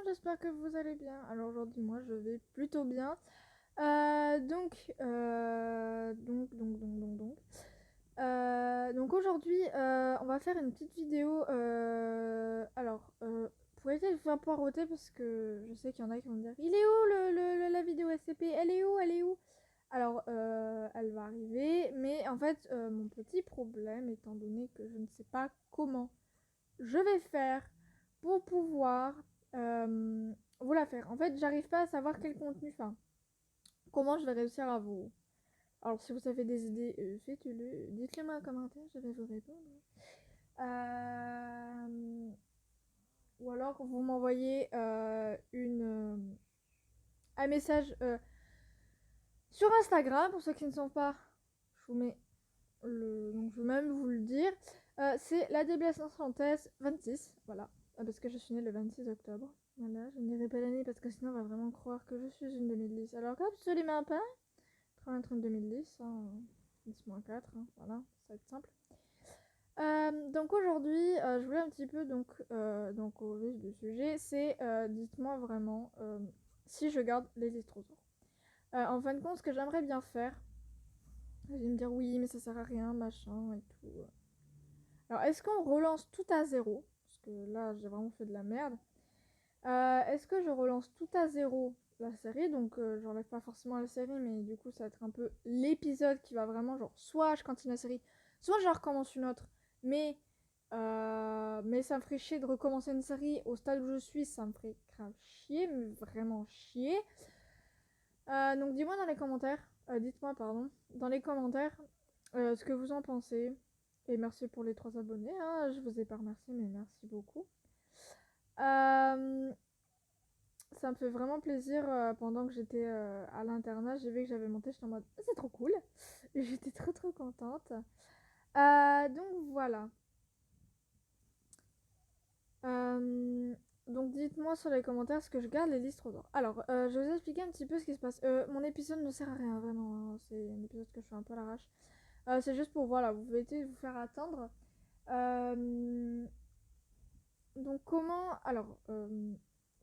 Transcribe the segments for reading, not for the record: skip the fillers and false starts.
j'espère que vous allez bien. Alors aujourd'hui, moi, je vais plutôt bien. Donc aujourd'hui, on va faire une petite vidéo. Pour éviter de vous faire poireauter, parce que je sais qu'il y en a qui vont me dire, il est où la vidéo SCP? Elle est où? Elle est où? Alors, elle va arriver, mais en fait, mon petit problème, étant donné que je ne sais pas comment je vais faire pour pouvoir vous la faire. En fait, j'arrive pas à savoir quel contenu, enfin, comment je vais réussir à vous. Alors, si vous avez des idées, faites-le, dites-le moi en commentaire, je vais vous répondre. Ou alors, vous m'envoyez un message sur Instagram, pour ceux qui ne sont pas, je vous mets donc je vais même vous le dire. C'est la DBS 26, voilà. Parce que je suis née le 26 octobre. Voilà, je n'irai pas l'année parce que sinon on va vraiment croire que je suis une 2010. Alors qu'absolument pas. 33 2010, hein, 10-4, hein, voilà, ça va être simple. Donc aujourd'hui, je voulais un petit peu, donc au vif du sujet, c'est dites-moi vraiment si je garde les Lystrosaures. En fin de compte, ce que j'aimerais bien faire, vous allez me dire oui, mais ça sert à rien, machin et tout. Alors, est-ce qu'on relance tout à zéro? Parce que là, j'ai vraiment fait de la merde. Est-ce que je relance tout à zéro la série? Donc, j'enlève pas forcément la série, mais du coup, ça va être un peu l'épisode qui va vraiment, genre, soit je continue la série, soit je recommence une autre. Mais ça me ferait chier de recommencer une série au stade où je suis, ça me ferait grave chier, mais vraiment chier. Donc, dis-moi dans les commentaires, dites-moi, pardon, dans les commentaires, ce que vous en pensez. Et merci pour les 3 abonnés, hein. Je vous ai pas remercié, mais merci beaucoup. Ça me fait vraiment plaisir. Pendant que j'étais à l'internat, j'ai vu que j'avais monté, j'étais en mode c'est trop cool. Et j'étais trop contente. Donc voilà. Donc dites-moi sur les commentaires ce que je garde les listes d'or. Alors, je vais vous expliquer un petit peu ce qui se passe. Mon épisode ne sert à rien, vraiment, hein. C'est un épisode que je fais un peu à l'arrache. C'est juste pour, voilà, vous éviter de vous faire attendre. Donc comment... Alors,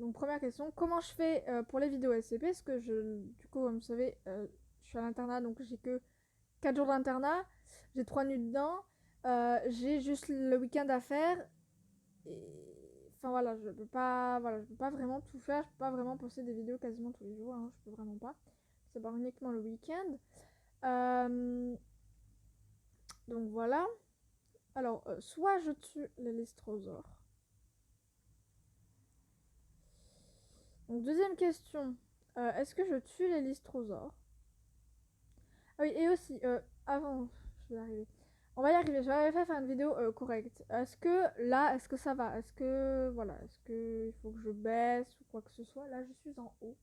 donc première question, comment je fais pour les vidéos SCP? Parce que du coup, comme vous savez, je suis à l'internat, donc j'ai que 4 jours d'internat. J'ai 3 nuits dedans. J'ai juste le week-end à faire. Et... Enfin voilà, je peux pas vraiment tout faire. Je peux pas vraiment poster des vidéos quasiment tous les jours, hein. Je peux vraiment pas. C'est pas uniquement le week-end. Donc voilà. Alors, soit je tue les Lystrosaures. Donc, deuxième question. Est-ce que je tue les Lystrosaures? Ah oui, et aussi, avant, je vais y arriver. On va y arriver, j'avais fait faire une vidéo correcte. Est-ce que là, est-ce que ça va? Est-ce que, voilà, est-ce que il faut que je baisse ou quoi que ce soit? Là, je suis en haut.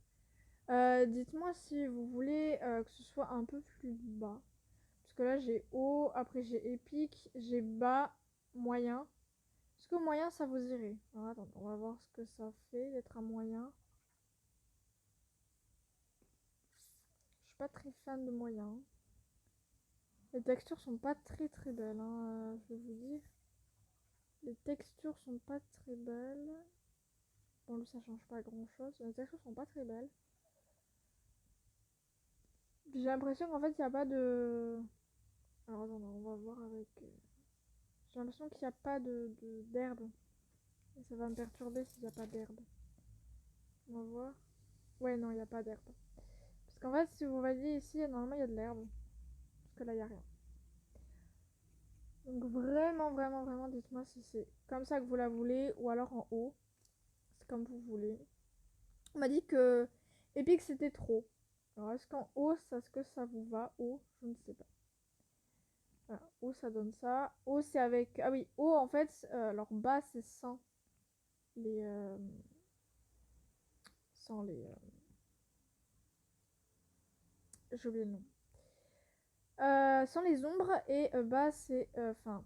Dites-moi si vous voulez que ce soit un peu plus bas. Parce que là, j'ai haut, après j'ai épique, j'ai bas, moyen. Est-ce que moyen, ça vous irait? Alors, attends, on va voir ce que ça fait d'être un moyen. Je suis pas très fan de moyen. Les textures sont pas très belles, hein, je vais vous dire. Les textures sont pas très belles. Bon, lui, ça change pas grand chose. Les textures sont pas très belles. J'ai l'impression qu'en fait, il n'y a pas de. Alors, attends, on va voir avec. J'ai l'impression qu'il n'y a pas d'herbe. Et ça va me perturber s'il n'y a pas d'herbe. On va voir. Ouais, non, il n'y a pas d'herbe. Parce qu'en fait, si vous voyez ici, normalement, il y a de l'herbe. Parce que là, il n'y a rien. Donc, vraiment, dites-moi si c'est comme ça que vous la voulez ou alors en haut. C'est comme vous voulez. On m'a dit que Epic c'était trop. Alors est-ce qu'en haut, est-ce que ça vous va? Haut, je ne sais pas. Voilà, haut ça donne ça. Haut c'est avec... Ah oui, haut en fait, alors bas c'est sans les... sans les... j'ai oublié le nom. Sans les ombres et bas c'est... Enfin,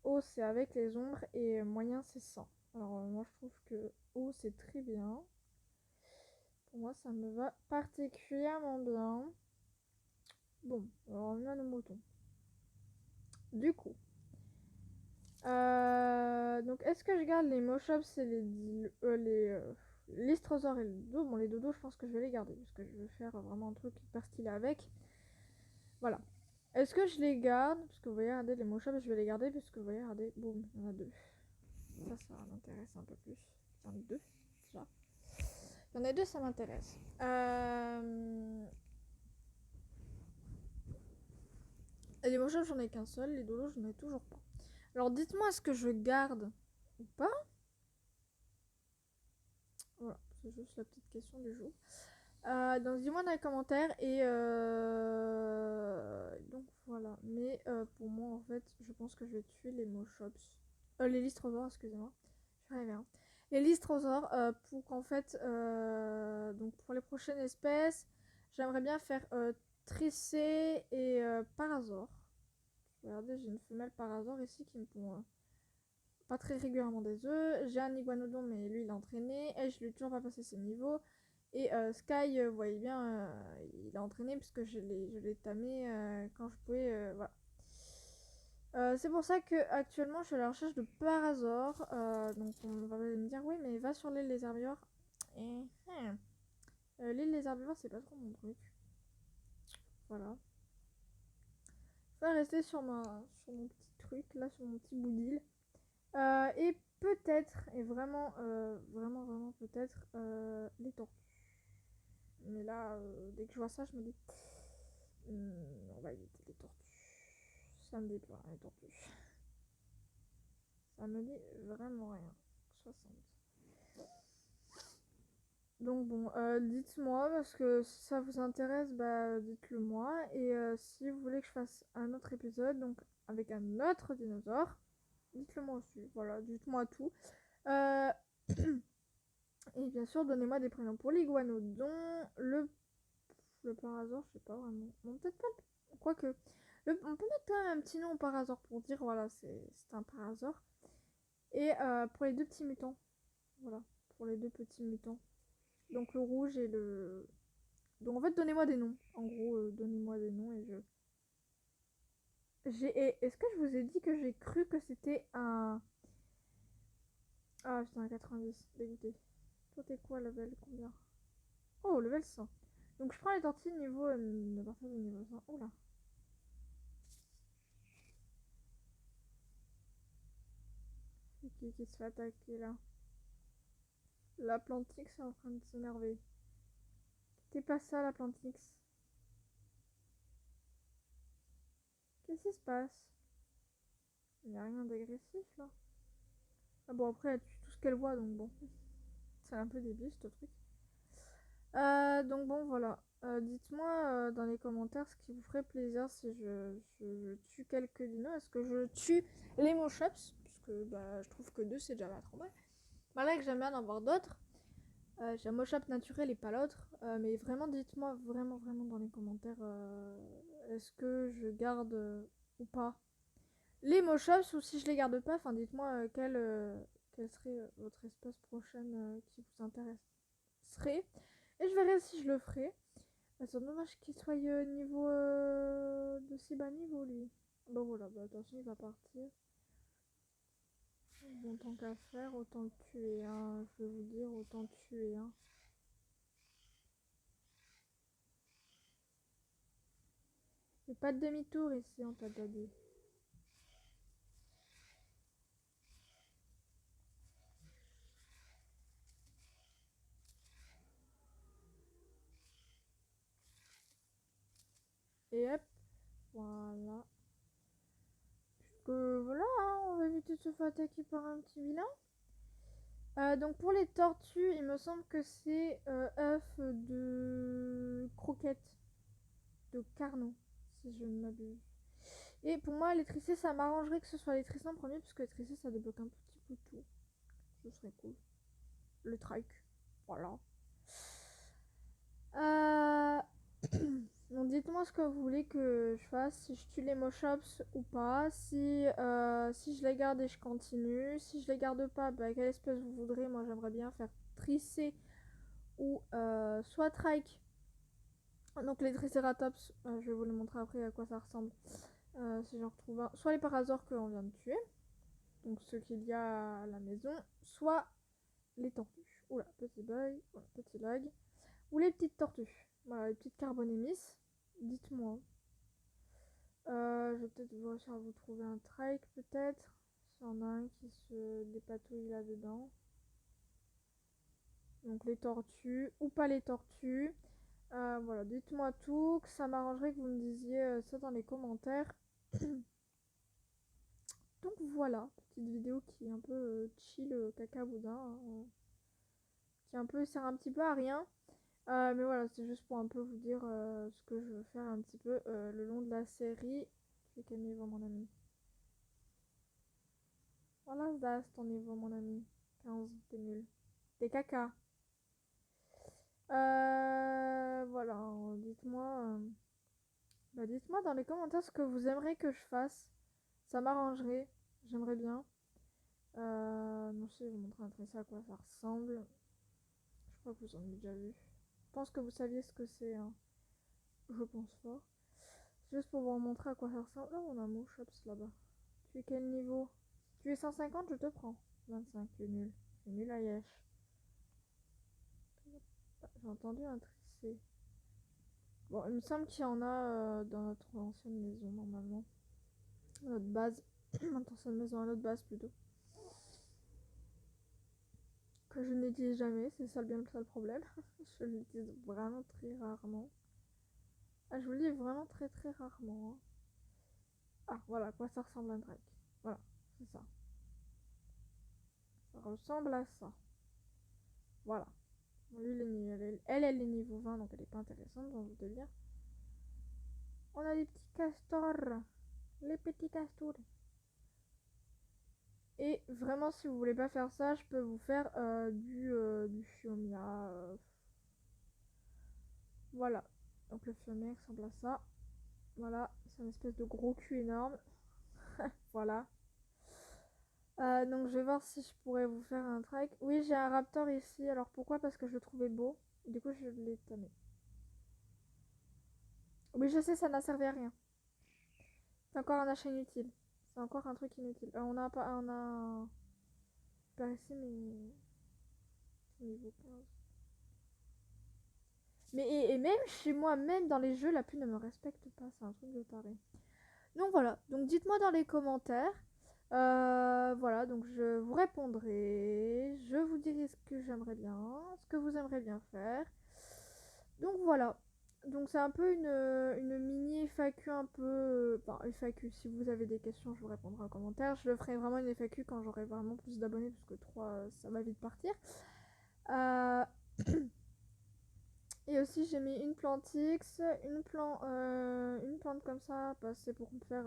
haut c'est avec les ombres et moyen c'est sans. Alors moi je trouve que haut c'est très bien. Pour moi ça me va particulièrement bien. Bon, alors on y va nos moutons. Du coup, donc est-ce que je garde les Moshops et les l'Istrosaure et le dodo. Bon, les dodos, je pense que je vais les garder parce que je veux faire vraiment un truc hyper stylé avec. Voilà. Est-ce que je les garde? Parce que vous voyez, regardez, les Moshops, je vais les garder parce que vous voyez, regardez, boum, il y en a 2. Ça m'intéresse un peu plus. Il y en a 2, déjà. Il y en a 2, ça m'intéresse. Et les Moshops, j'en ai qu'un seul. Les dodos, j'en ai toujours pas. Alors, dites-moi, est-ce que je garde ou pas? Voilà, c'est juste la petite question du jour. Donc dis-moi dans les commentaires et donc voilà. Mais pour moi en fait, je pense que je vais tuer les Moshops. Les Lystrosaures, excusez-moi. Je vais arriver, hein. Les Lystrosaures pour qu'en fait, donc pour les prochaines espèces, j'aimerais bien faire Tricé et Parasaure. Regardez, j'ai une femelle Parasaure ici qui me pond pas très régulièrement des œufs. J'ai un Iguanodon, mais lui il est entraîné. Et je lui ai toujours pas passé ses niveaux. Et Sky, vous voyez bien, il est entraîné puisque je l'ai tamé quand je pouvais. Voilà. C'est pour ça que actuellement je suis à la recherche de Parasaure. Donc on va me dire, oui, mais va sur l'île des herbivores. Et, l'île des herbivores, c'est pas trop mon truc. Voilà. Je vais rester sur mon petit truc, là, sur mon petit bout d'île. Et peut-être, et vraiment, vraiment peut-être, les tortues. Mais là, dès que je vois ça, je me dis, on va éviter les tortues. Ça me dit pas, les tortues. Ça me dit vraiment rien. 60. Donc bon, dites-moi, parce que si ça vous intéresse, bah dites-le moi. Et si vous voulez que je fasse un autre épisode, donc avec un autre dinosaure, dites-le moi aussi. Voilà, dites-moi tout. Et bien sûr, donnez-moi des prénoms pour l'iguanodon, le parasaure, je sais pas vraiment. Bon, peut-être pas. Quoique. On peut mettre quand même un petit nom au parasaure pour dire, voilà, c'est un parasaure. Et pour les deux petits mutants. Voilà, pour les deux petits mutants. Donc le rouge et le... Donc en fait, donnez-moi des noms. En gros, donnez-moi des noms et je... Est-ce que je vous ai dit que j'ai cru que c'était un... Ah putain, 90, dégoûté. Toi t'es quoi, level combien? Oh, level 100. Donc je prends les tortilles niveau... à partir du niveau 100. Oh là. C'est qui se fait attaquer là? La Plantix est en train de s'énerver. T'es pas ça, la Plantix. Qu'est-ce qui se passe? Il n'y a rien d'agressif là. Ah bon, après elle tue tout ce qu'elle voit, donc bon. C'est un peu débile ce truc. Donc bon, voilà. Dites-moi dans les commentaires ce qui vous ferait plaisir si je tue quelques dinos. Est-ce que je tue les Moshops? Parce que bah, je trouve que 2 c'est déjà pas trop mal. Malgré que j'aime bien en avoir d'autres. J'ai un Moshop naturel et pas l'autre. Mais vraiment, dites-moi vraiment dans les commentaires est-ce que je garde ou pas les Moshops, ou si je les garde pas, enfin dites-moi quelle serait votre espèce prochaine qui vous intéresserait. Et je verrai si je le ferai. C'est dommage qu'il soit niveau de si bas niveau lui. Bon voilà, bah attention il va partir. Bon, tant qu'à faire, autant le tuer, hein. Je vais vous dire, autant le tuer, hein. Et pas de demi-tour ici, on t'a déjà dit. Et hop, voilà. Voilà, hein, on va éviter de se faire attaquer par un petit vilain. Donc pour les tortues, il me semble que c'est œuf de croquettes, de carnot, si je ne m'abuse. Et pour moi, les tricés, ça m'arrangerait que ce soit les tricés en premier, parce que les tricés, ça débloque un petit peu tout. Ce serait cool. Le trike, voilà. Donc dites-moi ce que vous voulez que je fasse, si je tue les Moshops ou pas, si je les garde et je continue, si je les garde pas, bah, quelle espèce vous voudrez. Moi j'aimerais bien faire Tricé ou soit Trike. Donc les Triceratops, je vais vous le montrer après à quoi ça ressemble, si j'en retrouve un. Soit les Parasaures qu'on vient de tuer, donc ceux qu'il y a à la maison, soit les tortues. Oula, petit bug. œil, voilà, petit lag. Ou les petites tortues, voilà, les petites carbonémis. Dites-moi. Je vais peut-être réussir à vous trouver un trike, peut-être. S'il y en a un qui se dépatouille là-dedans. Donc les tortues, ou pas les tortues. Voilà, dites-moi tout, que ça m'arrangerait que vous me disiez ça dans les commentaires. Donc voilà, petite vidéo qui est un peu chill, caca boudin, hein, qui un peu sert un petit peu à rien. Mais voilà, c'est juste pour un peu vous dire ce que je veux faire un petit peu le long de la série. Tu es quel niveau mon ami? Voilà, Zdas, ton niveau mon ami. 15, t'es nul. T'es caca. Voilà, dites-moi dans les commentaires ce que vous aimeriez que je fasse. Ça m'arrangerait, j'aimerais bien. Non, je vais vous montrer un tracé à quoi ça ressemble. Je crois que vous en avez déjà vu. Je pense que vous saviez ce que c'est, hein. Je pense pas. Juste pour vous montrer à quoi ça ressemble. Là, on a Mouchops là-bas. Tu es quel niveau? Si tu es 150, je te prends. 25, tu es nul. Tu es nul à Yesh. J'ai entendu un tricé. Bon, il me semble qu'il y en a dans notre ancienne maison, normalement. Notre base. Notre ancienne maison à notre base, plutôt. Que je n'utilise jamais, c'est ça bien le seul problème. Je l'utilise vraiment très rarement. Ah, je vous le dis vraiment très très rarement, hein. Ah, voilà à quoi ça ressemble un drake. Voilà, c'est ça. Ça ressemble à ça. Voilà. Bon, lui, elle est niveau 20, donc elle est pas intéressante, j'en doute bien. On a des petits castors. Les petits castors. Et vraiment, si vous voulez pas faire ça, je peux vous faire du Fiomia. Voilà. Donc le Fiomia ressemble à ça. Voilà, c'est une espèce de gros cul énorme. Voilà. Donc je vais voir si je pourrais vous faire un trek. Oui, j'ai un raptor ici. Alors pourquoi? Parce que je le trouvais beau. Du coup, je l'ai tamé. Oui, je sais, ça n'a servi à rien. C'est encore un achat inutile. C'est encore un truc inutile. On a pas, on a par ici, mais niveau 15. Mais et même chez moi, même dans les jeux, la pluie ne me respecte pas. C'est un truc de taré. Donc voilà. Donc dites-moi dans les commentaires. Voilà, donc je vous répondrai. Je vous dirai ce que j'aimerais bien, ce que vous aimeriez bien faire. Donc voilà. Donc c'est un peu une mini FAQ un peu... Enfin, FAQ, si vous avez des questions, je vous répondrai en commentaire. Je le ferai vraiment une FAQ quand j'aurai vraiment plus d'abonnés, parce que 3, ça va vite partir. Et aussi j'ai mis une plante X, une plante comme ça, c'est pour me faire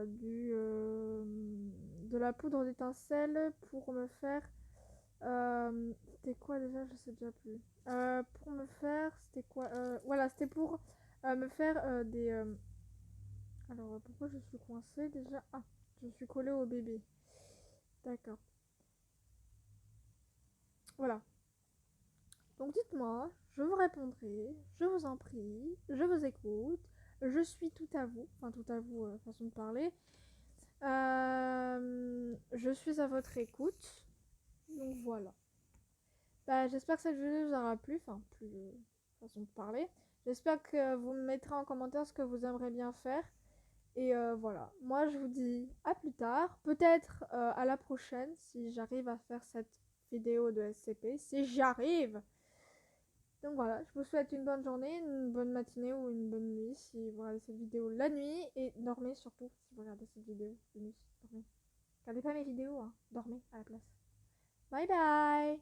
de la poudre d'étincelle pour me faire c'était quoi déjà, je sais déjà plus. Pour me faire, c'était quoi, voilà, c'était pour me faire des alors pourquoi je suis coincée déjà? Ah, je suis collée au bébé, d'accord, voilà. Donc dites-moi, je vous répondrai, je vous en prie, je vous écoute, je suis tout à vous, enfin tout à vous, façon de parler. Je suis à votre écoute, donc voilà. Bah, j'espère que cette vidéo vous aura plu, enfin plus façon de parler. J'espère que vous me mettrez en commentaire ce que vous aimeriez bien faire. Et voilà, moi je vous dis à plus tard, peut-être à la prochaine si j'arrive à faire cette vidéo de SCP, si j'y arrive. Donc voilà, je vous souhaite une bonne journée, une bonne matinée ou une bonne nuit si vous regardez cette vidéo la nuit. Et dormez surtout si vous regardez cette vidéo de nuit. Dormez. Regardez pas mes vidéos, hein. Dormez à la place. Bye bye.